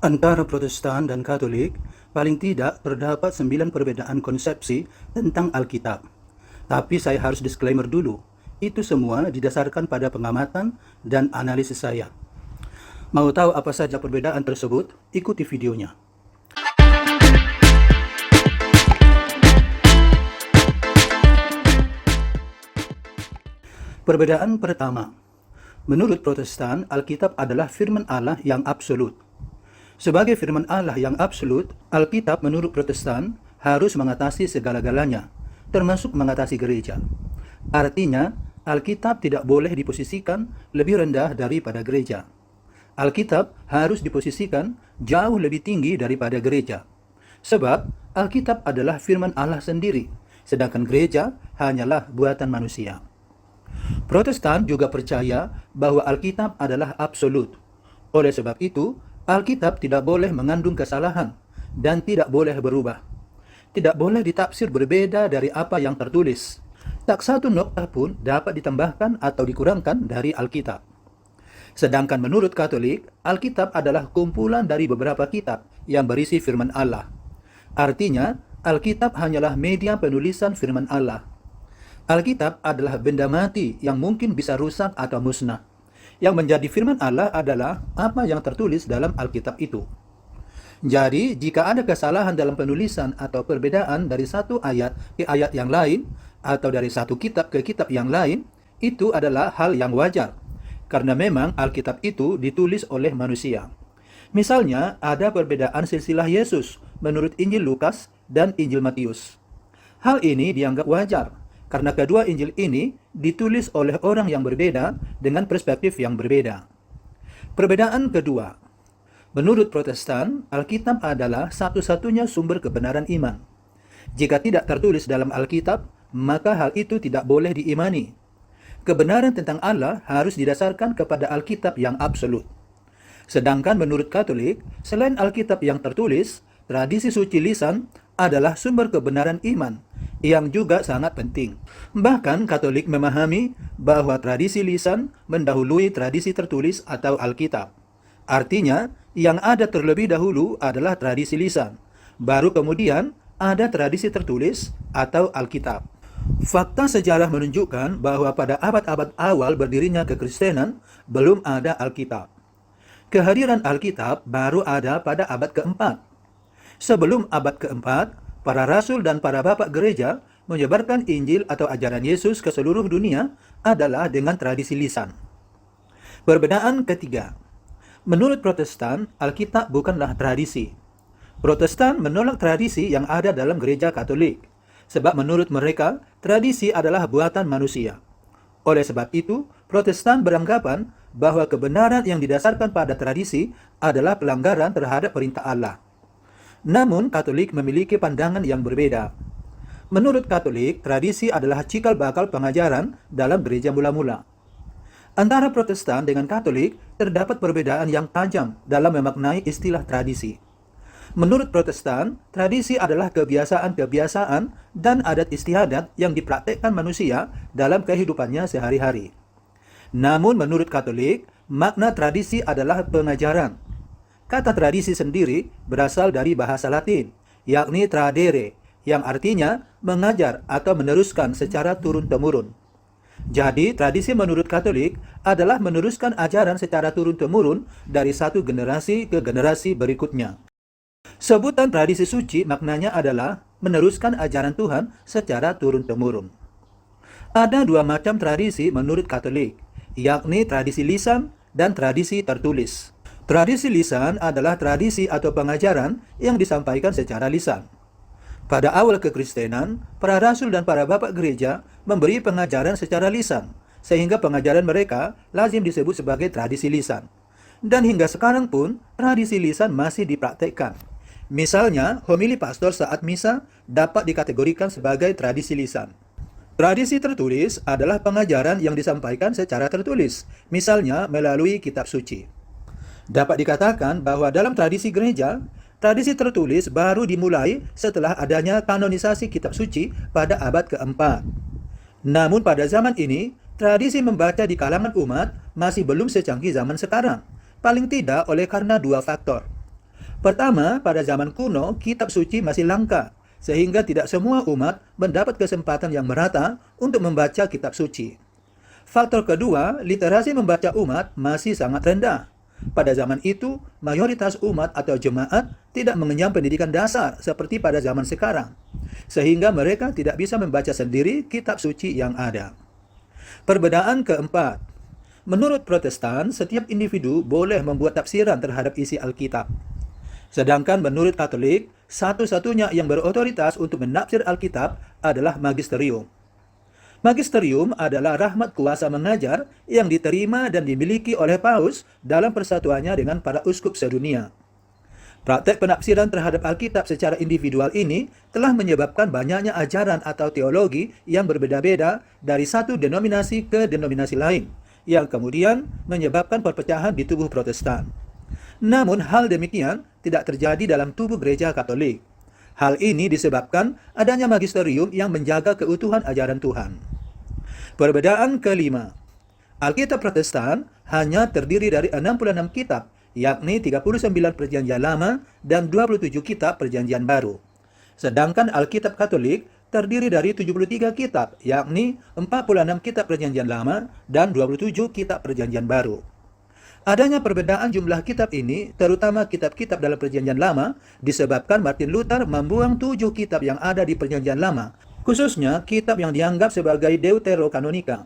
Antara Protestan dan Katolik, paling tidak terdapat 9 perbedaan konsepsi tentang Alkitab. Tapi saya harus disclaimer dulu, itu semua didasarkan pada pengamatan dan analisis saya. Mau tahu apa saja perbedaan tersebut? Ikuti videonya. Perbedaan pertama, menurut Protestan, Alkitab adalah firman Allah yang absolut. Sebagai firman Allah yang absolut, Alkitab menurut Protestan harus mengatasi segala-galanya, termasuk mengatasi gereja. Artinya, Alkitab tidak boleh diposisikan lebih rendah daripada gereja. Alkitab harus diposisikan jauh lebih tinggi daripada gereja. Sebab Alkitab adalah firman Allah sendiri, sedangkan gereja hanyalah buatan manusia. Protestan juga percaya bahwa Alkitab adalah absolut. Oleh sebab itu, Alkitab tidak boleh mengandung kesalahan dan tidak boleh berubah. Tidak boleh ditafsir berbeda dari apa yang tertulis. Tak satu nokta pun dapat ditambahkan atau dikurangkan dari Alkitab. Sedangkan menurut Katolik, Alkitab adalah kumpulan dari beberapa kitab yang berisi firman Allah. Artinya, Alkitab hanyalah media penulisan firman Allah. Alkitab adalah benda mati yang mungkin bisa rusak atau musnah. Yang menjadi firman Allah adalah apa yang tertulis dalam Alkitab itu. Jadi, jika ada kesalahan dalam penulisan atau perbedaan dari satu ayat ke ayat yang lain, atau dari satu kitab ke kitab yang lain, itu adalah hal yang wajar. Karena memang Alkitab itu ditulis oleh manusia. Misalnya, ada perbedaan silsilah Yesus menurut Injil Lukas dan Injil Matius. Hal ini dianggap wajar, karena kedua Injil ini ditulis oleh orang yang berbeda dengan perspektif yang berbeda. Perbedaan kedua, menurut Protestan, Alkitab adalah satu-satunya sumber kebenaran iman. Jika tidak tertulis dalam Alkitab, maka hal itu tidak boleh diimani. Kebenaran tentang Allah harus didasarkan kepada Alkitab yang absolut. Sedangkan menurut Katolik, selain Alkitab yang tertulis, tradisi suci lisan adalah sumber kebenaran iman, yang juga sangat penting. Bahkan Katolik memahami bahwa tradisi lisan mendahului tradisi tertulis atau Alkitab. Artinya, yang ada terlebih dahulu adalah tradisi lisan, baru kemudian ada tradisi tertulis atau Alkitab. Fakta sejarah menunjukkan bahwa pada abad-abad awal berdirinya kekristenan belum ada Alkitab. Kehadiran Alkitab baru ada pada abad keempat. Sebelum abad keempat, para rasul dan para bapak gereja menyebarkan Injil atau ajaran Yesus ke seluruh dunia adalah dengan tradisi lisan. Perbedaan ketiga, menurut Protestan, Alkitab bukanlah tradisi. Protestan menolak tradisi yang ada dalam gereja Katolik, sebab menurut mereka, tradisi adalah buatan manusia. Oleh sebab itu, Protestan beranggapan bahwa kebenaran yang didasarkan pada tradisi adalah pelanggaran terhadap perintah Allah. Namun, Katolik memiliki pandangan yang berbeda. Menurut Katolik, tradisi adalah cikal bakal pengajaran dalam gereja mula-mula. Antara Protestan dengan Katolik, terdapat perbedaan yang tajam dalam memaknai istilah tradisi. Menurut Protestan, tradisi adalah kebiasaan-kebiasaan dan adat istiadat yang dipraktekkan manusia dalam kehidupannya sehari-hari. Namun menurut Katolik, makna tradisi adalah pengajaran. Kata tradisi sendiri berasal dari bahasa Latin, yakni tradere, yang artinya mengajar atau meneruskan secara turun-temurun. Jadi, tradisi menurut Katolik adalah meneruskan ajaran secara turun-temurun dari satu generasi ke generasi berikutnya. Sebutan tradisi suci maknanya adalah meneruskan ajaran Tuhan secara turun-temurun. Ada dua macam tradisi menurut Katolik, yakni tradisi lisan dan tradisi tertulis. Tradisi lisan adalah tradisi atau pengajaran yang disampaikan secara lisan. Pada awal kekristenan, para rasul dan para bapak gereja memberi pengajaran secara lisan, sehingga pengajaran mereka lazim disebut sebagai tradisi lisan. Dan hingga sekarang pun, tradisi lisan masih dipraktekkan. Misalnya, homili pastor saat misa dapat dikategorikan sebagai tradisi lisan. Tradisi tertulis adalah pengajaran yang disampaikan secara tertulis, misalnya melalui kitab suci. Dapat dikatakan bahwa dalam tradisi gereja, tradisi tertulis baru dimulai setelah adanya kanonisasi kitab suci pada abad keempat. Namun pada zaman ini, tradisi membaca di kalangan umat masih belum secanggih zaman sekarang, paling tidak oleh karena dua faktor. Pertama, pada zaman kuno, kitab suci masih langka, sehingga tidak semua umat mendapat kesempatan yang merata untuk membaca kitab suci. Faktor kedua, literasi membaca umat masih sangat rendah. Pada zaman itu, mayoritas umat atau jemaat tidak mengenyam pendidikan dasar seperti pada zaman sekarang, sehingga mereka tidak bisa membaca sendiri kitab suci yang ada. Perbedaan keempat, menurut Protestan, setiap individu boleh membuat tafsiran terhadap isi Alkitab. Sedangkan menurut Katolik, satu-satunya yang berotoritas untuk menafsir Alkitab adalah magisterium. Magisterium adalah rahmat kuasa mengajar yang diterima dan dimiliki oleh Paus dalam persatuannya dengan para uskup sedunia. Praktek penafsiran terhadap Alkitab secara individual ini telah menyebabkan banyaknya ajaran atau teologi yang berbeda-beda dari satu denominasi ke denominasi lain, yang kemudian menyebabkan perpecahan di tubuh Protestan. Namun hal demikian tidak terjadi dalam tubuh gereja Katolik. Hal ini disebabkan adanya magisterium yang menjaga keutuhan ajaran Tuhan. Perbedaan kelima, Alkitab Protestan hanya terdiri dari 66 kitab, yakni 39 Perjanjian Lama dan 27 kitab Perjanjian Baru. Sedangkan Alkitab Katolik terdiri dari 73 kitab, yakni 46 kitab Perjanjian Lama dan 27 kitab Perjanjian Baru. Adanya perbedaan jumlah kitab ini, terutama kitab-kitab dalam Perjanjian Lama, disebabkan Martin Luther membuang 7 kitab yang ada di Perjanjian Lama, khususnya kitab yang dianggap sebagai Deuterokanonika.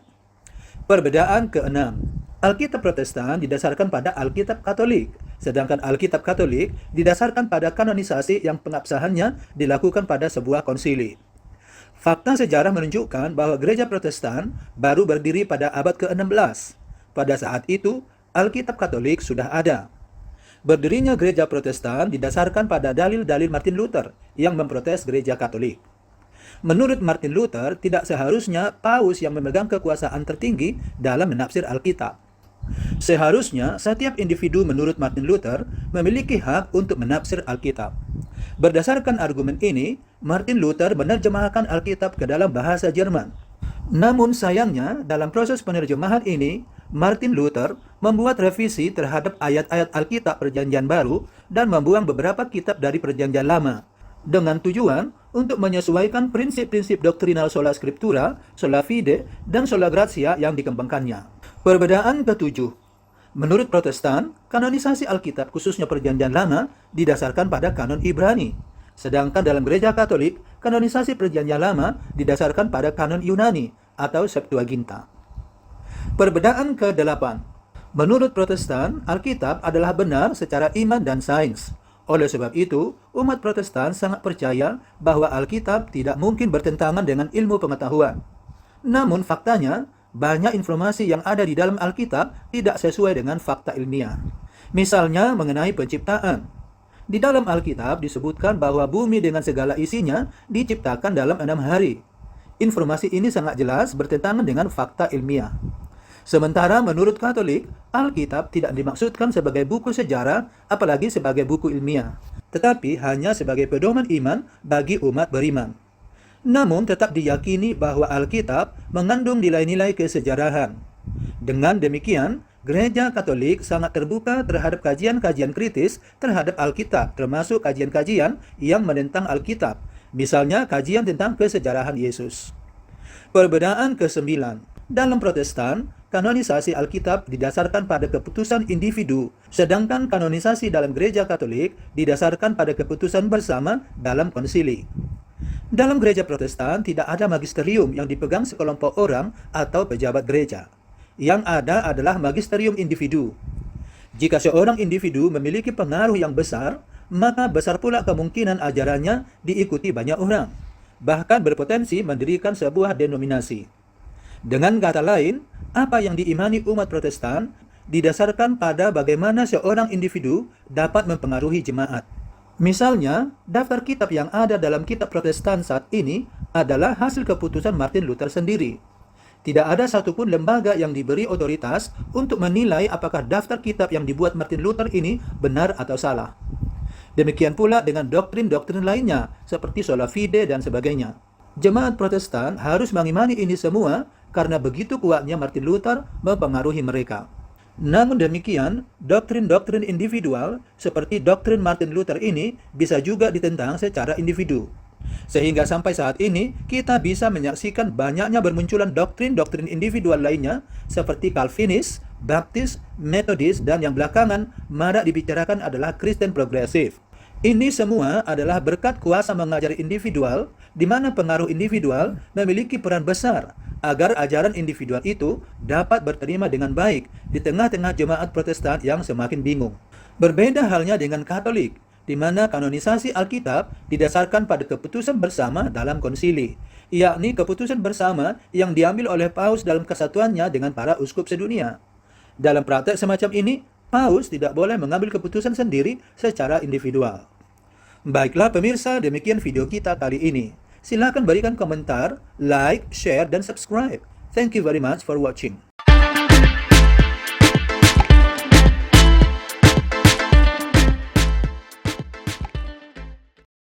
Perbedaan keenam, Alkitab Protestan didasarkan pada Alkitab Katolik, sedangkan Alkitab Katolik didasarkan pada kanonisasi yang pengabsahannya dilakukan pada sebuah konsili. Fakta sejarah menunjukkan bahwa gereja Protestan baru berdiri pada abad ke-16. Pada saat itu, Alkitab Katolik sudah ada. Berdirinya gereja Protestan didasarkan pada dalil-dalil Martin Luther yang memprotes gereja Katolik. Menurut Martin Luther, tidak seharusnya Paus yang memegang kekuasaan tertinggi dalam menafsir Alkitab. Seharusnya setiap individu menurut Martin Luther memiliki hak untuk menafsir Alkitab. Berdasarkan argumen ini, Martin Luther menerjemahkan Alkitab ke dalam bahasa Jerman. Namun sayangnya, dalam proses penerjemahan ini, Martin Luther membuat revisi terhadap ayat-ayat Alkitab Perjanjian Baru dan membuang beberapa kitab dari Perjanjian Lama, dengan tujuan untuk menyesuaikan prinsip-prinsip doktrinal sola scriptura, sola fide, dan sola gratia yang dikembangkannya. Perbedaan ketujuh, menurut Protestan, kanonisasi Alkitab khususnya Perjanjian Lama didasarkan pada kanon Ibrani. Sedangkan dalam gereja Katolik, kanonisasi Perjanjian Lama didasarkan pada kanon Yunani atau Septuaginta. Perbedaan ke-8, menurut Protestan, Alkitab adalah benar secara iman dan sains. Oleh sebab itu, umat Protestan sangat percaya bahwa Alkitab tidak mungkin bertentangan dengan ilmu pengetahuan. Namun faktanya, banyak informasi yang ada di dalam Alkitab tidak sesuai dengan fakta ilmiah. Misalnya mengenai penciptaan. Di dalam Alkitab disebutkan bahwa bumi dengan segala isinya diciptakan dalam 6 hari. Informasi ini sangat jelas bertentangan dengan fakta ilmiah. Sementara menurut Katolik, Alkitab tidak dimaksudkan sebagai buku sejarah, apalagi sebagai buku ilmiah, tetapi hanya sebagai pedoman iman bagi umat beriman. Namun tetap diyakini bahwa Alkitab mengandung nilai-nilai kesejarahan. Dengan demikian, Gereja Katolik sangat terbuka terhadap kajian-kajian kritis terhadap Alkitab, termasuk kajian-kajian yang menentang Alkitab, misalnya kajian tentang kesejarahan Yesus. Perbedaan ke-9, dalam Protestan, kanonisasi Alkitab didasarkan pada keputusan individu, sedangkan kanonisasi dalam gereja Katolik didasarkan pada keputusan bersama dalam konsili. Dalam gereja Protestan tidak ada magisterium yang dipegang sekelompok orang atau pejabat gereja. Yang ada adalah magisterium individu. Jika seorang individu memiliki pengaruh yang besar, maka besar pula kemungkinan ajarannya diikuti banyak orang, bahkan berpotensi mendirikan sebuah denominasi. Dengan kata lain, apa yang diimani umat Protestan didasarkan pada bagaimana seorang individu dapat mempengaruhi jemaat. Misalnya, daftar kitab yang ada dalam kitab Protestan saat ini adalah hasil keputusan Martin Luther sendiri. Tidak ada satupun lembaga yang diberi otoritas untuk menilai apakah daftar kitab yang dibuat Martin Luther ini benar atau salah. Demikian pula dengan doktrin-doktrin lainnya, seperti sola fide dan sebagainya. Jemaat Protestan harus mengimani ini semua karena begitu kuatnya Martin Luther mempengaruhi mereka. Namun demikian, doktrin-doktrin individual seperti doktrin Martin Luther ini bisa juga ditentang secara individu. Sehingga sampai saat ini, kita bisa menyaksikan banyaknya bermunculan doktrin-doktrin individual lainnya seperti Calvinis, Baptis, Metodis, dan yang belakangan marak dibicarakan adalah Kristen progresif. Ini semua adalah berkat kuasa mengajar individual, di mana pengaruh individual memiliki peran besar agar ajaran individual itu dapat berterima dengan baik di tengah-tengah jemaat Protestan yang semakin bingung. Berbeda halnya dengan Katolik, di mana kanonisasi Alkitab didasarkan pada keputusan bersama dalam konsili, yakni keputusan bersama yang diambil oleh Paus dalam kesatuannya dengan para uskup sedunia. Dalam praktek semacam ini, Paus tidak boleh mengambil keputusan sendiri secara individual. Baiklah pemirsa, demikian video kita kali ini. Silakan berikan komentar, like, share, dan subscribe. Thank you very much for watching.